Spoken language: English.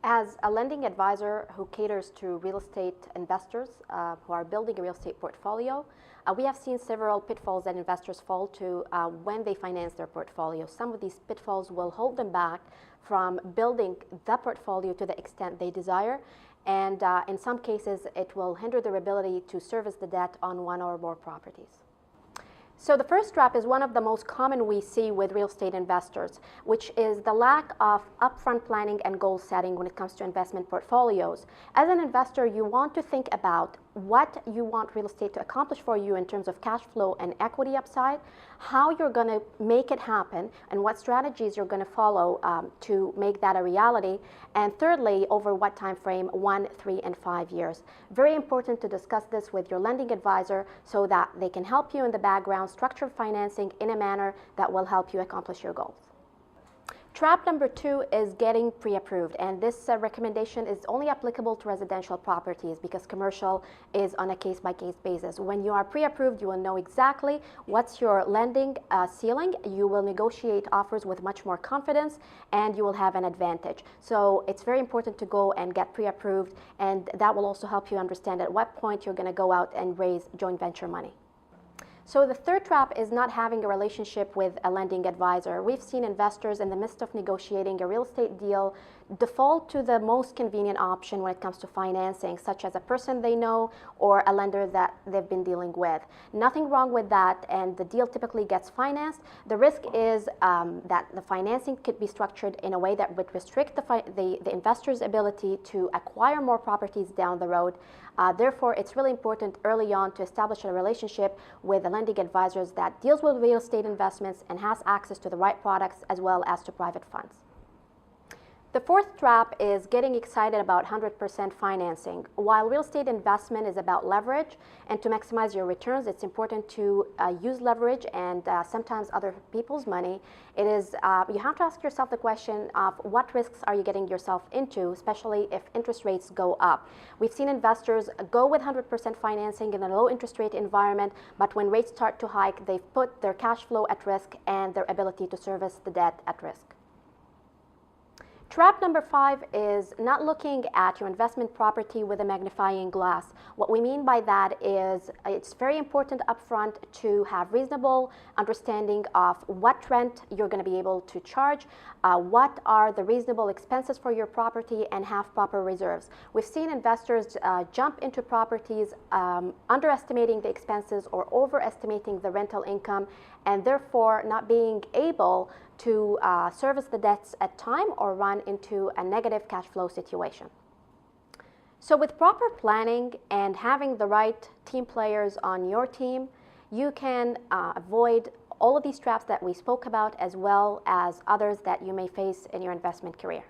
As a lending advisor who caters to real estate investors who are building a real estate portfolio, we have seen several pitfalls that investors fall to when they finance their portfolio. Some of these pitfalls will hold them back from building the portfolio to the extent they desire, and in some cases it will hinder their ability to service the debt on one or more properties. So the first trap is one of the most common we see with real estate investors, which is the lack of upfront planning and goal setting when it comes to investment portfolios. As an investor, you want to think about what you want real estate to accomplish for you in terms of cash flow and equity upside, how you're going to make it happen, and what strategies you're going to follow to make that a reality, and thirdly, over what time frame, 1, 3, and 5 years. Very important to discuss this with your lending advisor so that they can help you in the background structure financing in a manner that will help you accomplish your goals. Trap number 2 is getting pre-approved, and this recommendation is only applicable to residential properties because commercial is on a case-by-case basis. When you are pre-approved, you will know exactly what's your lending ceiling. You will negotiate offers with much more confidence, and you will have an advantage. So it's very important to go and get pre-approved, and that will also help you understand at what point you're going to go out and raise joint venture money. So the third trap is not having a relationship with a lending advisor. We've seen investors in the midst of negotiating a real estate deal default to the most convenient option when it comes to financing, such as a person they know or a lender that they've been dealing with. Nothing wrong with that, and the deal typically gets financed. The risk is that the financing could be structured in a way that would restrict the investor's ability to acquire more properties down the road. Therefore, it's really important early on to establish a relationship with the lending advisors that deals with real estate investments and has access to the right products as well as to private funds. The fourth trap is getting excited about 100% financing. While real estate investment is about leverage and to maximize your returns, it's important to use leverage and sometimes other people's money. It is, you have to ask yourself the question of what risks are you getting yourself into, especially if interest rates go up. We've seen investors go with 100% financing in a low interest rate environment, but when rates start to hike, they've put their cash flow at risk and their ability to service the debt at risk. Trap number 5 is not looking at your investment property with a magnifying glass. What we mean by that is it's very important upfront to have reasonable understanding of what rent you're going to be able to charge, what are the reasonable expenses for your property, and have proper reserves. We've seen investors jump into properties underestimating the expenses or overestimating the rental income, and therefore not being able to service the debts at time or run into a negative cash flow situation. So with proper planning and having the right team players on your team, you can avoid all of these traps that we spoke about as well as others that you may face in your investment career.